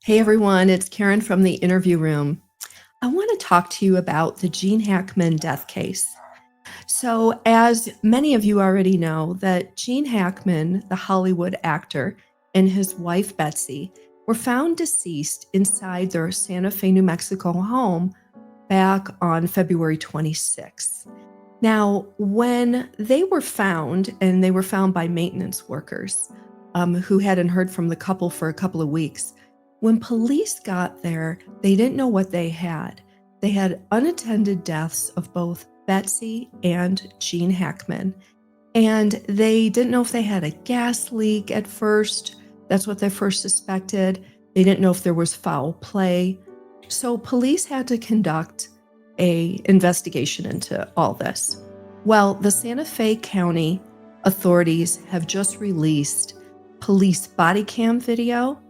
Hey everyone, it's Karen from the interview room. I want to talk to you about the Gene Hackman death case. So, as many of you already know, that Gene Hackman, the Hollywood actor, and his wife Betsy were found deceased inside their Santa Fe, New Mexico home back on February 26th. Now, when they were found, and they were found by maintenance workers who hadn't heard from the couple for a couple of weeks, when police got there, they didn't know what they had. They had unattended deaths of both Betsy and Gene Hackman, and they didn't know if they had a gas leak at first. That's what they first suspected. They didn't know if there was foul play. So police had to conduct an investigation into all this. Well, the Santa Fe County authorities have just released police body cam video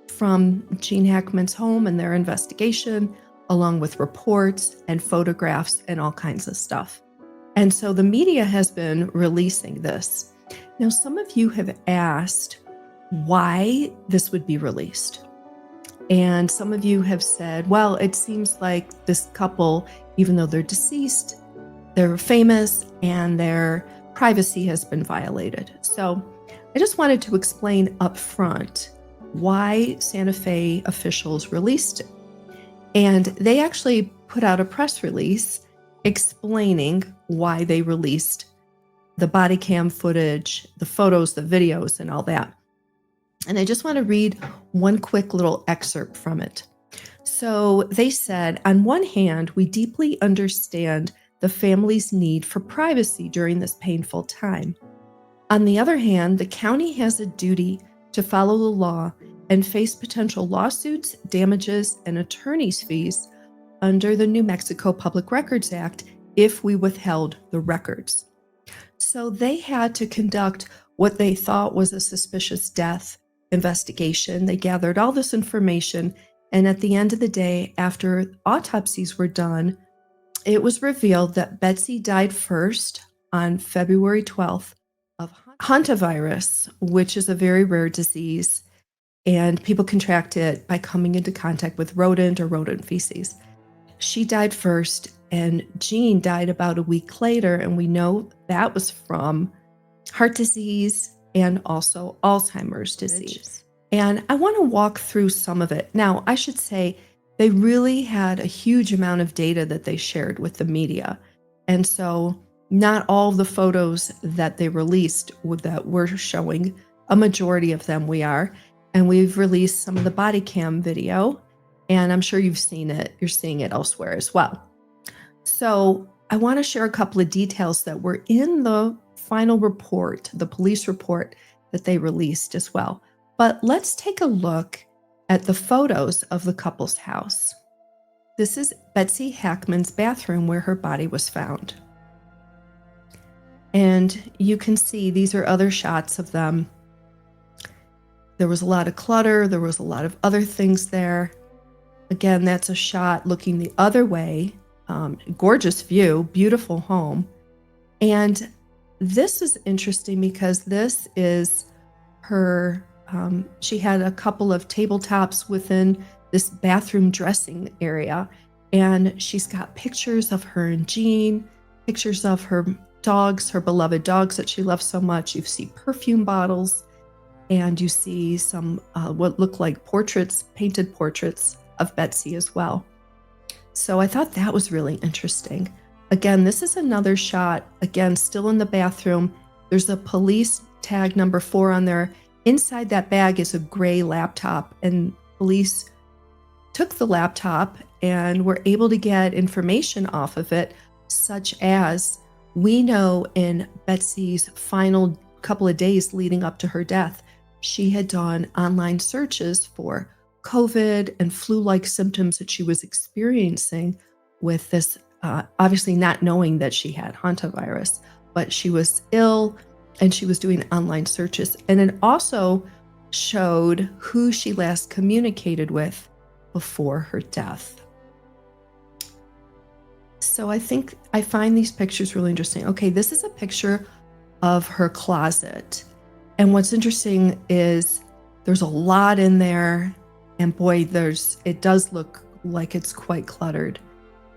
from Gene Hackman's home and their investigation, along with reports and photographs and all kinds of stuff. And so the media has been releasing this. Now, some of you have asked why this would be released. And some of you have said, well, it seems like this couple, even though they're deceased, they're famous and their privacy has been violated. So I just wanted to explain up front why Santa Fe officials released it. And they actually put out a press release explaining why they released the body cam footage, the photos, the videos, and all that. And I just want to read one quick little excerpt from it. So they said, on one hand, we deeply understand the family's need for privacy during this painful time. On the other hand, the county has a duty to follow the law and face potential lawsuits, damages, and attorney's fees under the New Mexico Public Records Act if we withheld the records. So they had to conduct what they thought was a suspicious death investigation. They gathered all this information, and at the end of the day, after autopsies were done, it was revealed that Betsy died first on February 12th of hantavirus, which is a very rare disease, and people contract it by coming into contact with rodent or rodent feces. She died first, and Gene died about a week later, and we know that was from heart disease and also Alzheimer's disease. And I want to walk through some of it. Now, I should say they really had a huge amount of data that they shared with the media. And so not all the photos that they released that we're showing, a majority of them we are. And we've released some of the body cam video, and I'm sure you've seen it. You're seeing it elsewhere as well. So I want to share a couple of details that were in the final report, the police report that they released as well. But let's take a look at the photos of the couple's house. This is Betsy Hackman's bathroom where her body was found. And you can see these are other shots of them. There was a lot of clutter. There was a lot of other things there. Again, that's a shot looking the other way. Gorgeous view, beautiful home. And this is interesting because this is her, she had a couple of tabletops within this bathroom dressing area. And she's got pictures of her and Gene, pictures of her dogs, her beloved dogs that she loves so much. You see perfume bottles. and you see some what look like portraits, painted portraits of Betsy as well. So I thought that was really interesting. Again, this is another shot, again, still in the bathroom. There's a police tag number 4 on there. Inside that bag is a gray laptop, and police took the laptop and were able to get information off of it, such as we know in Betsy's final couple of days leading up to her death, she had done online searches for COVID and flu-like symptoms that she was experiencing with this, obviously not knowing that she had hantavirus, but she was ill and she was doing online searches. And it also showed who she last communicated with before her death. So I find these pictures really interesting. Okay, this is a picture of her closet. And what's interesting is there's a lot in there. And boy, it does look like it's quite cluttered.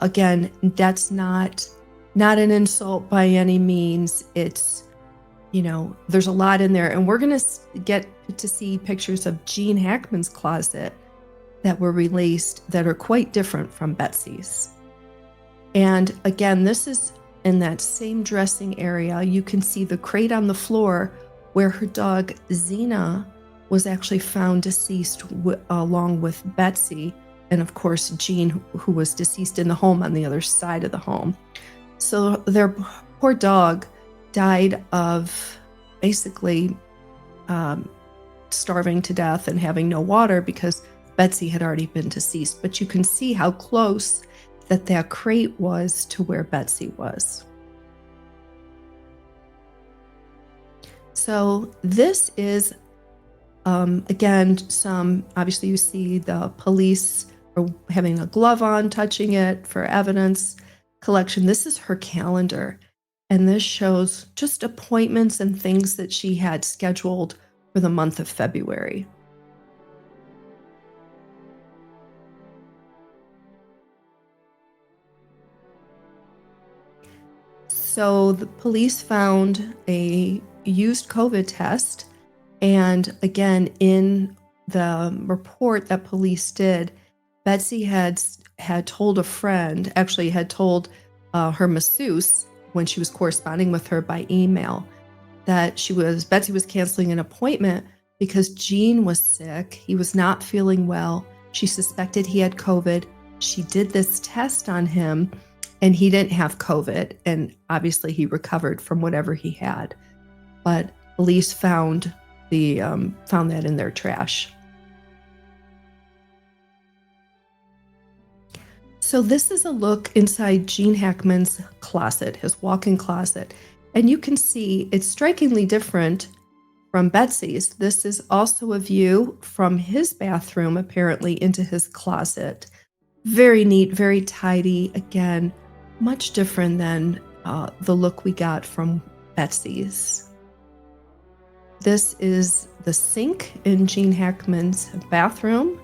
Again, that's not an insult by any means. It's, there's a lot in there. And we're going to get to see pictures of Gene Hackman's closet that were released that are quite different from Betsy's. And again, this is in that same dressing area. You can see the crate on the floor where her dog Xena was actually found deceased along with Betsy, and of course Gene, who was deceased in the home on the other side of the home. So their poor dog died of basically starving to death and having no water because Betsy had already been deceased. But you can see how close that crate was to where Betsy was. So this is, again, obviously you see the police are having a glove on, touching it for evidence collection. This is her calendar, and this shows just appointments and things that she had scheduled for the month of February. So the police found a used COVID test. And again, in the report that police did, Betsy had told a friend, actually had told her masseuse when she was corresponding with her by email, that Betsy was canceling an appointment because Gene was sick. He was not feeling well. She suspected he had COVID. She did this test on him, and he didn't have COVID. And obviously he recovered from whatever he had. But police found that in their trash. So this is a look inside Gene Hackman's closet, his walk-in closet. And you can see it's strikingly different from Betsy's. This is also a view from his bathroom, apparently, into his closet. Very neat, very tidy. Again, much different than the look we got from Betsy's. This is the sink in Gene Hackman's bathroom.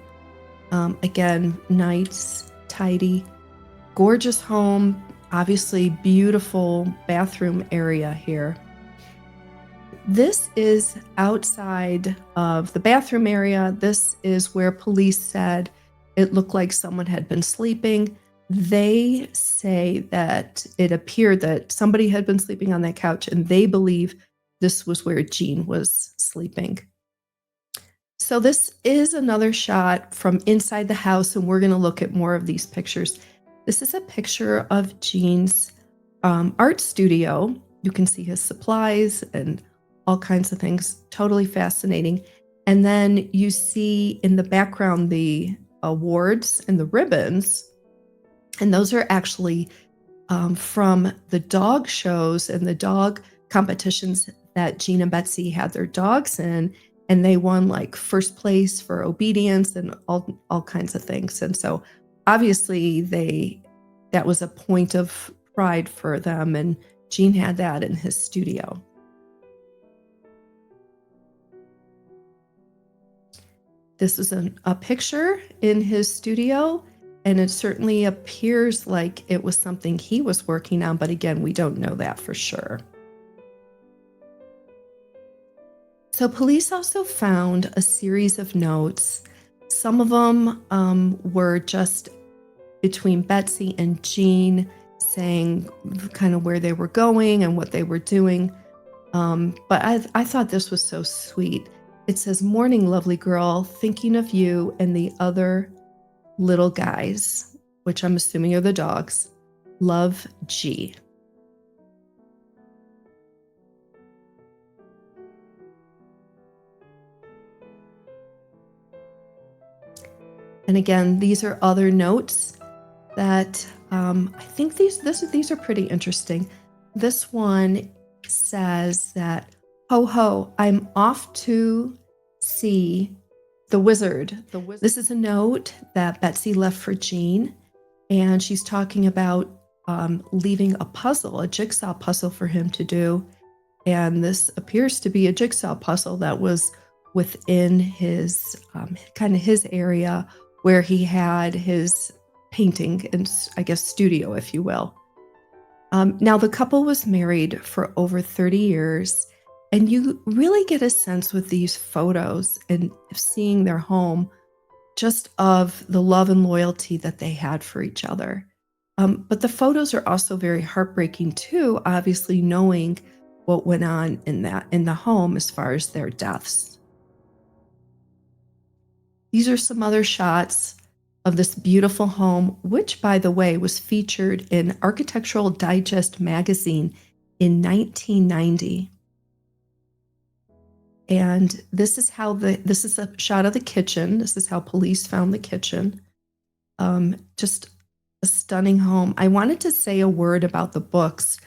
Again, nice, tidy, gorgeous home. Obviously, beautiful bathroom area here. This is outside of the bathroom area. This is where police said it looked like someone had been sleeping. They say that it appeared that somebody had been sleeping on that couch, and they believe this was where Gene was sleeping. So this is another shot from inside the house, and we're going to look at more of these pictures. This is a picture of Gene's art studio. You can see his supplies and all kinds of things. Totally fascinating. And then you see in the background the awards and the ribbons. And those are actually from the dog shows and the dog competitions that Gene and Betsy had their dogs in. And they won like first place for obedience and all kinds of things. And so obviously that was a point of pride for them. And Gene had that in his studio. This is a picture in his studio, and it certainly appears like it was something he was working on. But again, we don't know that for sure. So police also found a series of notes. Some of them were just between Betsy and Gene, saying kind of where they were going and what they were doing. But I thought this was so sweet. It says, "Morning, lovely girl, thinking of you and the other little guys," which I'm assuming are the dogs. "Love, G." And again, these are other notes that I think these are pretty interesting. This one says that, "Ho ho, I'm off to see the wizard." This is a note that Betsy left for Gene, and she's talking about leaving a puzzle, a jigsaw puzzle for him to do. And this appears to be a jigsaw puzzle that was within his kind of his area where he had his painting and, I guess, studio, if you will. Now, the couple was married for over 30 years, and you really get a sense with these photos and seeing their home just of the love and loyalty that they had for each other. But the photos are also very heartbreaking too, obviously knowing what went on in the home as far as their deaths. These are some other shots of this beautiful home, which, by the way, was featured in Architectural Digest magazine in 1990. And this is a shot of the kitchen. This is how police found the kitchen. Just a stunning home. I wanted to say a word about the books.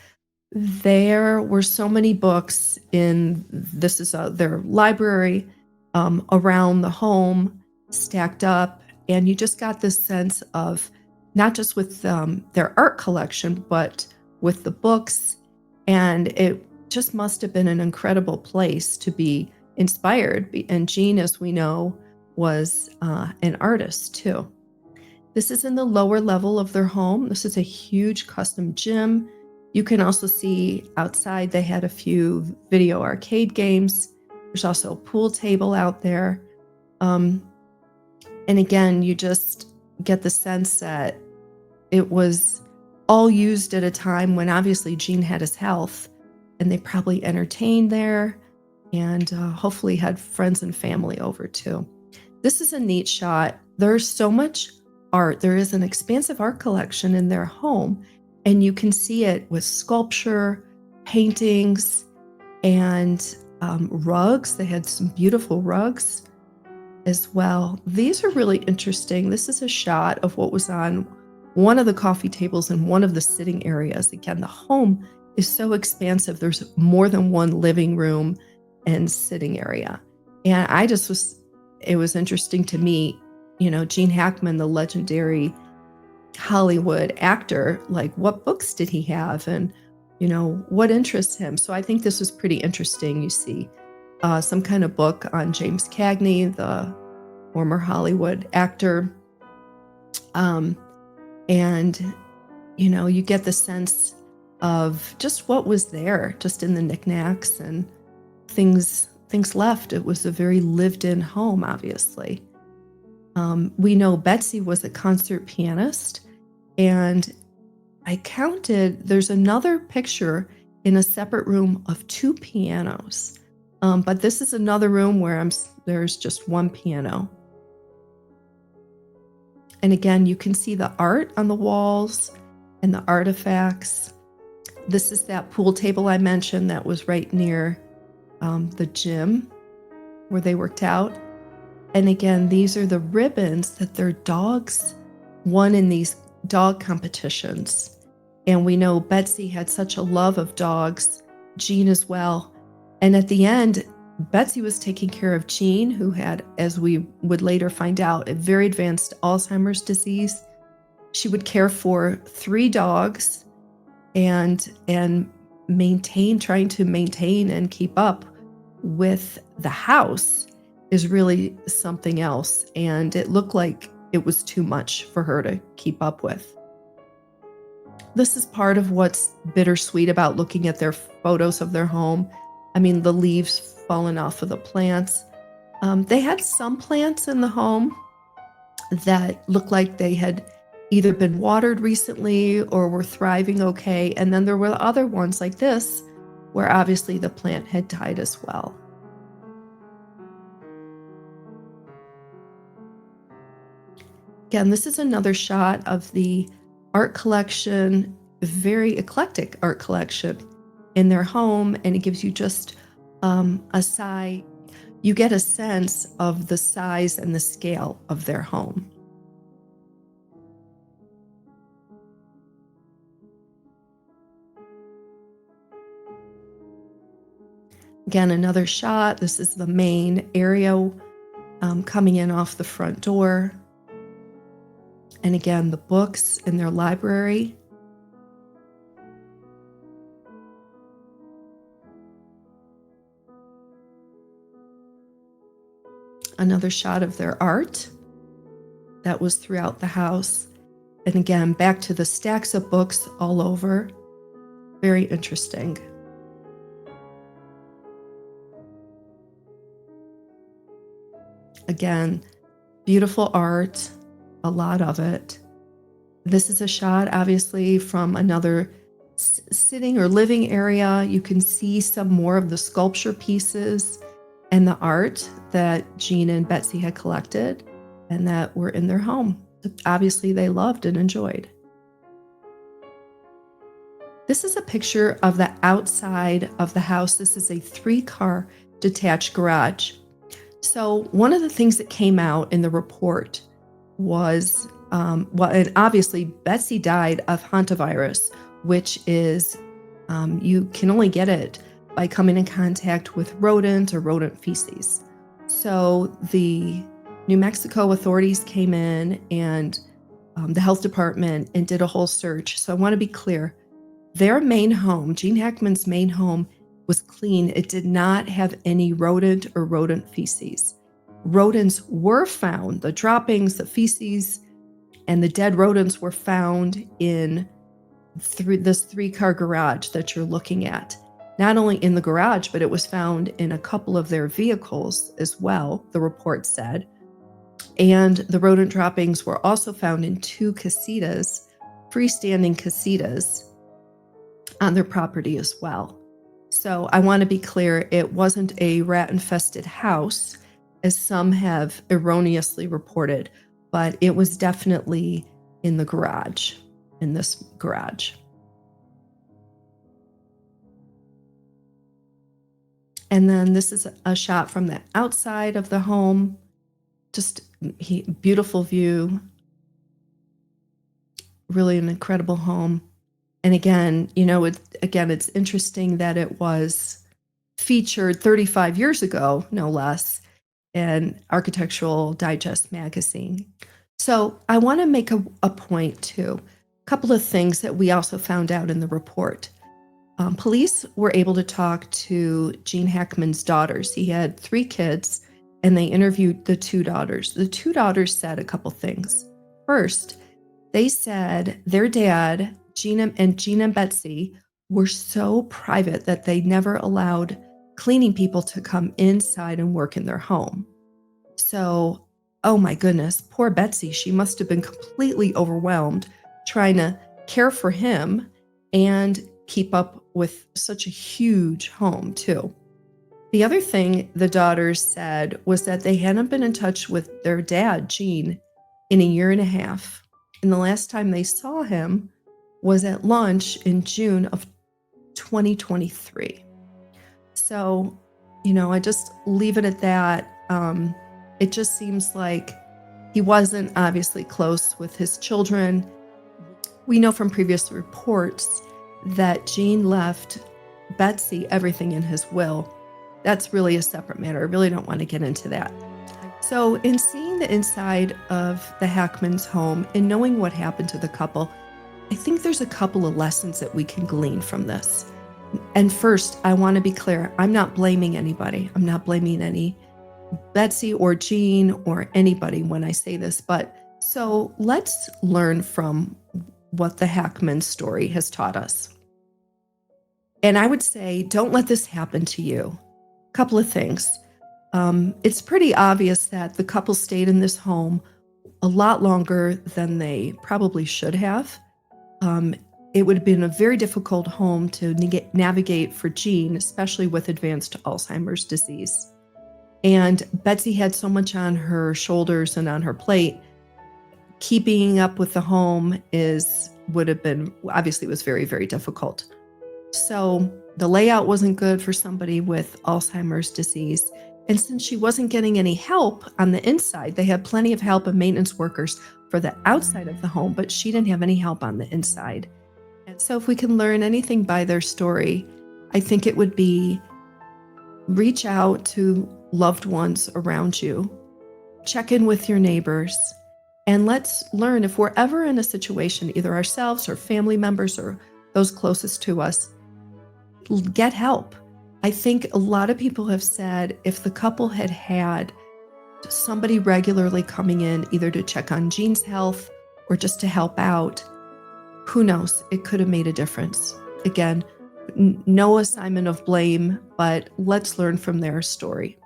There were so many books in their library around the home, stacked up, and you just got this sense of not just with their art collection, but with the books. And it just must have been an incredible place to be inspired. And Gene, as we know, was an artist too. This is in the lower level of their home. This is a huge custom gym. You can also see outside they had a few video arcade games. There's also a pool table out there. And again, you just get the sense that it was all used at a time when obviously Gene had his health, and they probably entertained there and hopefully had friends and family over too. This is a neat shot. There's so much art. There is an expansive art collection in their home, and you can see it with sculpture, paintings, and rugs. They had some beautiful rugs as well. These are really interesting. This is a shot of what was on one of the coffee tables in one of the sitting areas. Again, the home is so expansive. There's more than one living room and sitting area. And it was interesting to meet, Gene Hackman, the legendary Hollywood actor, like what books did he have and, what interests him. So I think this was pretty interesting. You see some kind of book on James Cagney, the former Hollywood actor. And, you get the sense of just what was there, just in the knickknacks and things left. It was a very lived-in home, obviously. We know Betsy was a concert pianist, and I counted, there's another picture in a separate room of 2 pianos. But this is another room where there's just one piano. And again, you can see the art on the walls and the artifacts. This is that pool table I mentioned that was right near the gym where they worked out. And again, these are the ribbons that their dogs won in these dog competitions. And we know Betsy had such a love of dogs, Gene as well. And at the end, Betsy was taking care of Gene, who had, as we would later find out, a very advanced Alzheimer's disease. She would care for 3 dogs and trying to maintain and keep up with the house is really something else. And it looked like it was too much for her to keep up with. This is part of what's bittersweet about looking at their photos of their home. I mean, the leaves fallen off of the plants. They had some plants in the home that looked like they had either been watered recently or were thriving okay. And then there were other ones like this where obviously the plant had died as well. Again, this is another shot of the art collection, very eclectic art collection in their home, and it gives you just a sight. You get a sense of the size and the scale of their home. Again, another shot. This is the main area coming in off the front door. And again, the books in their library. Another shot of their art that was throughout the house. And again, back to the stacks of books all over. Very interesting. Again, beautiful art, a lot of it. This is a shot, obviously, from another sitting or living area. You can see some more of the sculpture pieces and the art that Gene and Betsy had collected and that were in their home. Obviously, they loved and enjoyed. This is a picture of the outside of the house. This is a 3-car detached garage. So one of the things that came out in the report was, and obviously Betsy died of hantavirus, which is, you can only get it by coming in contact with rodent or rodent feces. So the New Mexico authorities came in and the health department and did a whole search. So I want to be clear, their main home, Gene Hackman's main home, was clean. It did not have any rodent or rodent feces. Rodents were found, the droppings, the feces, and the dead rodents were found in this 3-car garage that you're looking at. Not only in the garage, but it was found in a couple of their vehicles as well, the report said. And the rodent droppings were also found in 2 casitas, freestanding casitas, on their property as well. So I want to be clear, it wasn't a rat-infested house, as some have erroneously reported, but it was definitely in the garage, in this garage. And then this is a shot from the outside of the home. Just beautiful view. Really an incredible home. And again, it's interesting that it was featured 35 years ago, no less, in Architectural Digest magazine. So I want to make a point too. A couple of things that we also found out in the report. Police were able to talk to Gene Hackman's daughters. He had 3 kids, and they interviewed the 2 daughters. The 2 daughters said a couple things. First, they said their dad, Gene and Betsy, were so private that they never allowed cleaning people to come inside and work in their home. So, oh my goodness, poor Betsy, she must have been completely overwhelmed trying to care for him and keep up with such a huge home too. The other thing the daughters said was that they hadn't been in touch with their dad, Gene, in a year and a half. And the last time they saw him was at lunch in June of 2023. So, I just leave it at that. It just seems like he wasn't obviously close with his children. We know from previous reports that Gene left Betsy everything in his will. That's really a separate matter. I really don't want to get into that. So in seeing the inside of the Hackman's home and knowing what happened to the couple, I think there's a couple of lessons that we can glean from this. And first, I want to be clear. I'm not blaming anybody. I'm not blaming any Betsy or Gene or anybody when I say this. But so let's learn from what the Hackman story has taught us. And I would say, don't let this happen to you. Couple of things. It's pretty obvious that the couple stayed in this home a lot longer than they probably should have. It would have been a very difficult home to navigate for Gene, especially with advanced Alzheimer's disease. And Betsy had so much on her shoulders and on her plate. Keeping up with the home would have been, obviously, was very, very difficult. So the layout wasn't good for somebody with Alzheimer's disease. And since she wasn't getting any help on the inside, they had plenty of help and maintenance workers for the outside of the home, but she didn't have any help on the inside. And so if we can learn anything by their story, I think it would be reach out to loved ones around you, check in with your neighbors, and let's learn if we're ever in a situation, either ourselves or family members or those closest to us, get help. I think a lot of people have said if the couple had had somebody regularly coming in, either to check on Gene's health or just to help out, who knows, it could have made a difference. Again, no assignment of blame, but let's learn from their story.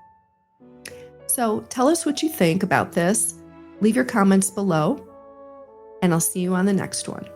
So tell us what you think about this. Leave your comments below, and I'll see you on the next one.